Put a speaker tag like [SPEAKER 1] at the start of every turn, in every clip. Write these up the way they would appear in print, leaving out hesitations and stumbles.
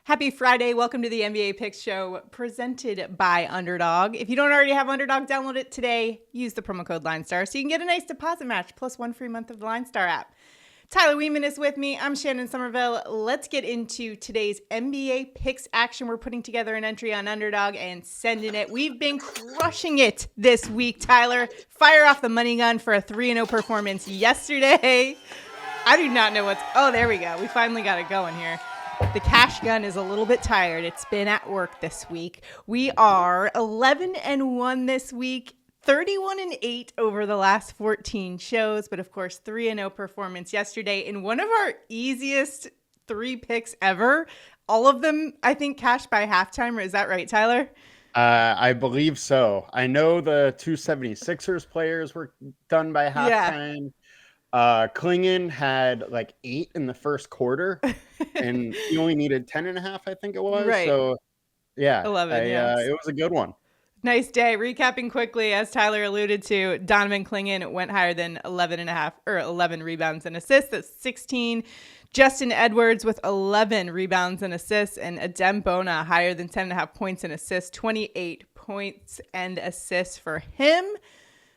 [SPEAKER 1] Happy Friday. Welcome to the NBA Picks Show presented by Underdog. If you don't already have Underdog, download it today. Use the promo code LineStar so you can get a nice deposit match plus 1 free month of the LineStar app. Tyler Wiemann is with me. I'm Shannon Sommerville. Let's get into today's NBA Picks action. We're putting together an entry on Underdog and sending it. We've been crushing it this week, Tyler. Fire off the money gun for a 3-0 performance yesterday. I do not know oh, there we go. We finally got it going here. The cash gun is a little bit tired. It's been at work this week. We are 11-1 this week, 31-8 over the last 14 shows, but of course 3-0 performance yesterday in one of our easiest 3 picks ever. All of them, I think, cashed by halftime. Is that right, Tyler?
[SPEAKER 2] I believe so. I know the 276ers players were done by halftime. Yeah. Klingon had like 8 in the first quarter, and he only needed 10.5, I think it was.
[SPEAKER 1] Right.
[SPEAKER 2] So, yeah,
[SPEAKER 1] 11.
[SPEAKER 2] It was a good one.
[SPEAKER 1] Nice day. Recapping quickly, as Tyler alluded to, Donovan Klingon went higher than 11 rebounds and assists. That's 16. Justin Edwards with 11 rebounds and assists, and Adem Bona higher than 10.5 points and assists, 28 points and assists for him.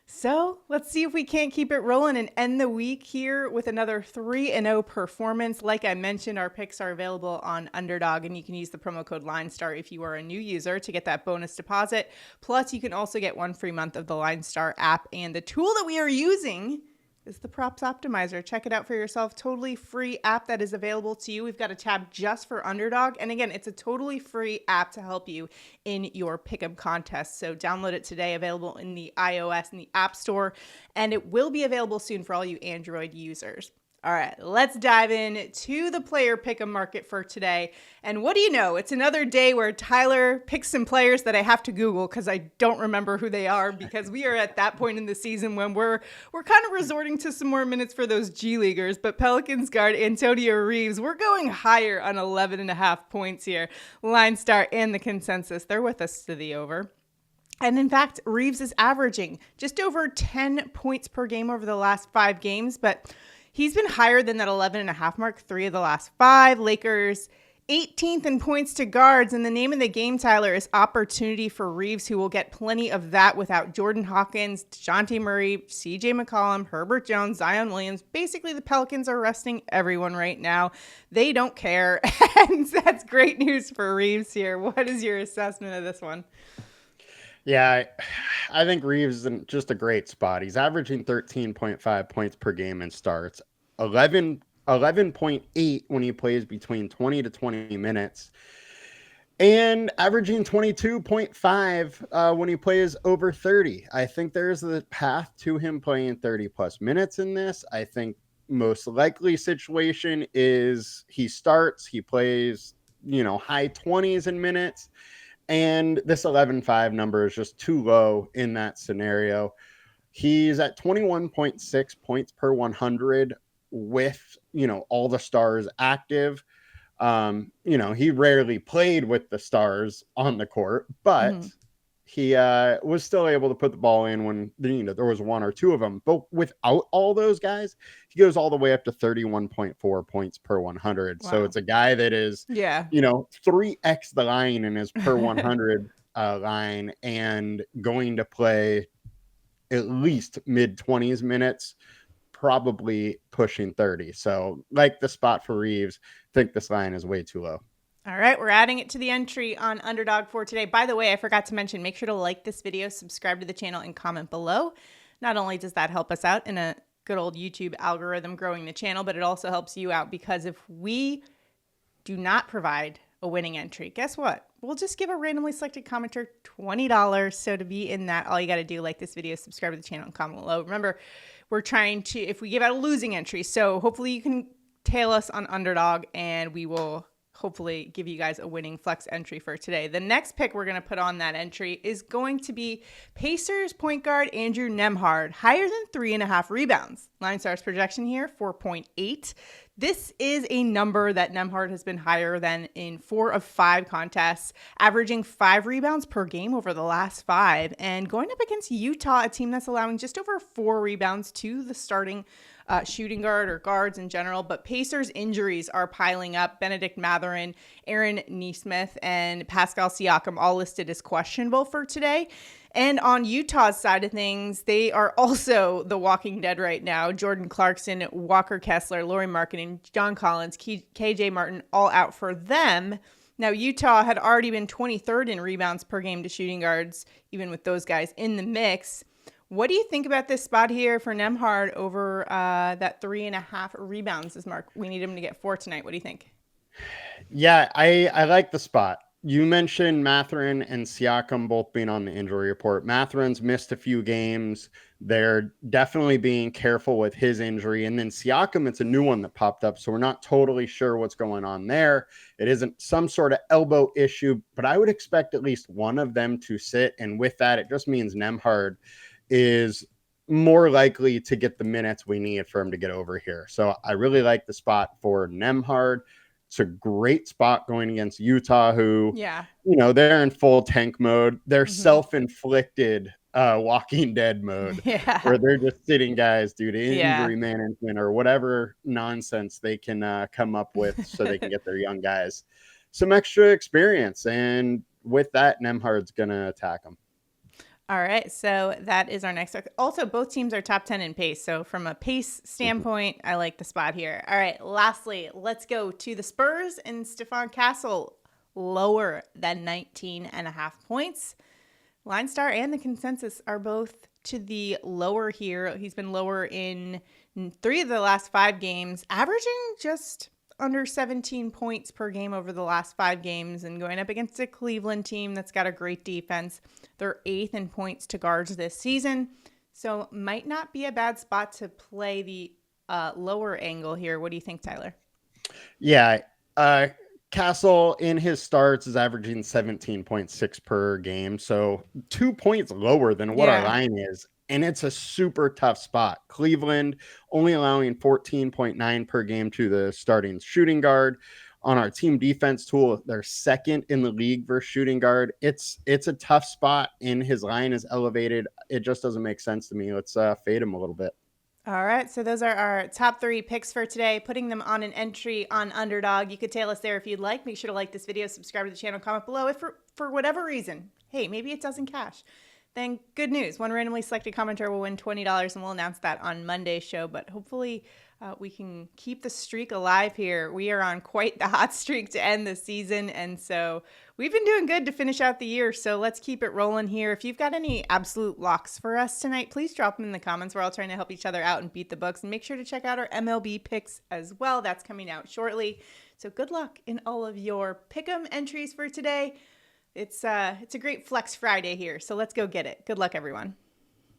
[SPEAKER 1] So let's see if we can't keep it rolling and end the week here with another 3-0 performance. Like I mentioned, our picks are available on Underdog, and you can use the promo code LineStar if you are a new user to get that bonus deposit. Plus, you can also get 1 free month of the LineStar app, and the tool that we are using is the Props Optimizer. Check it out for yourself. Totally free app that is available to you. We've got a tab just for Underdog. And again, it's a totally free app to help you in your pick'em contest. So download it today, available in the iOS and the App Store. And it will be available soon for all you Android users. All right, let's dive in to the player pick'em market for today. And what do you know? It's another day where Tyler picks some players that I have to Google because I don't remember who they are, because we are at that point in the season when we're kind of resorting to some more minutes for those G Leaguers. But Pelicans guard Antonio Reeves, we're going higher on 11.5 points here. LineStar and the consensus, they're with us to the over. And in fact, Reeves is averaging just over 10 points per game over the last 5 games, but he's been higher than that 11.5 mark 3 of the last 5. Lakers 18th in points to guards. And the name of the game, Tyler, is opportunity for Reeves, who will get plenty of that without Jordan Hawkins, DeJounte Murray, CJ McCollum, Herbert Jones, Zion Williams. Basically, the Pelicans are resting everyone right now. They don't care. And that's great news for Reeves here. What is your assessment of this one?
[SPEAKER 2] Yeah, I think Reeves is in just a great spot. He's averaging 13.5 points per game in starts, 11.8 when he plays between 20 to 20 minutes, and averaging 22.5 when he plays over 30. I think there's the path to him playing 30 plus minutes in this. I think most likely situation is he starts, he plays, high 20s in minutes. And this 11.5 number is just too low in that scenario. He's at 21.6 points per 100 with, all the stars active. He rarely played with the stars on the court, but he was still able to put the ball in when, there was 1 or 2 of them. But without all those guys, he goes all the way up to 31.4 points per 100. Wow. So it's a guy that is, 3x the line in his per 100 line, and going to play at least mid-20s minutes, probably pushing 30. So like the spot for Reeves, I think this line is way too low.
[SPEAKER 1] All right, we're adding it to the entry on Underdog for today. By the way, I forgot to mention, make sure to like this video, subscribe to the channel, and comment below. Not only does that help us out in a good old YouTube algorithm growing the channel, but it also helps you out, because if we do not provide a winning entry, guess what? We'll just give a randomly selected commenter $20. So to be in that, all you got to do, like this video, subscribe to the channel, and comment below. Remember, we're trying to, if we give out a losing entry, so hopefully you can tail us on Underdog, and we will hopefully give you guys a winning flex entry for today. The next pick we're going to put on that entry is going to be Pacers point guard Andrew Nembhard, higher than 3.5 rebounds. LineStar's projection here, 4.8. This is a number that Nembhard has been higher than in 4 of 5 contests, averaging 5 rebounds per game over the last 5, and going up against Utah, a team that's allowing just over 4 rebounds to the starting shooting guard or guards in general. But Pacers injuries are piling up. Benedict Mathurin, Aaron Nesmith, and Pascal Siakam all listed as questionable for today. And on Utah's side of things, they are also the walking dead right now. Jordan Clarkson, Walker Kessler, Lauri Markkanen, John Collins, KJ Martin, all out for them. Now, Utah had already been 23rd in rebounds per game to shooting guards, even with those guys in the mix. What do you think about this spot here for Nembhard over that 3.5 rebounds is mark? We need him to get 4 tonight. What do you think?
[SPEAKER 2] Yeah, I like the spot. You mentioned Mathurin and Siakam both being on the injury report. Mathurin's missed a few games. They're definitely being careful with his injury. And then Siakam, it's a new one that popped up, so we're not totally sure what's going on there. It isn't some sort of elbow issue, but I would expect at least one of them to sit. And with that, it just means Nembhard is more likely to get the minutes we need for him to get over here. So I really like the spot for Nembhard. It's a great spot going against Utah, who, they're in full tank mode. They're self-inflicted Walking Dead mode, where they're just sitting guys due to injury management or whatever nonsense they can come up with so they can get their young guys some extra experience. And with that, Nembhard's going to attack them.
[SPEAKER 1] All right, so that is our next. Also, both teams are top 10 in pace. So from a pace standpoint, I like the spot here. All right, lastly, let's go to the Spurs and Stephon Castle, lower than 19.5 points. LineStar and the consensus are both to the lower here. He's been lower in 3 of the last 5 games, averaging just under 17 points per game over the last 5 games, and going up against a Cleveland team that's got a great defense. They're 8th in points to guards this season, so might not be a bad spot to play the lower angle here. What do you think, Tyler?
[SPEAKER 2] Yeah, Castle in his starts is averaging 17.6 per game, so 2 points lower than what our line is. And it's a super tough spot. Cleveland only allowing 14.9 per game to the starting shooting guard. On our team defense tool, they're 2nd in the league versus shooting guard. It's a tough spot, and his line is elevated. It just doesn't make sense to me. Let's fade him a little bit.
[SPEAKER 1] All right, so those are our top 3 picks for today, putting them on an entry on Underdog. You could tail us there if you'd like. Make sure to like this video, subscribe to the channel, comment below. If for whatever reason, hey, maybe it doesn't cash, then good news. One randomly selected commenter will win $20, and we'll announce that on Monday's show. But hopefully we can keep the streak alive here. We are on quite the hot streak to end the season, and so we've been doing good to finish out the year. So let's keep it rolling here. If you've got any absolute locks for us tonight, please drop them in the comments. We're all trying to help each other out and beat the books. And make sure to check out our MLB picks as well. That's coming out shortly. So good luck in all of your pick'em entries for today. It's a great Flex Friday here, so let's go get it. Good luck, everyone.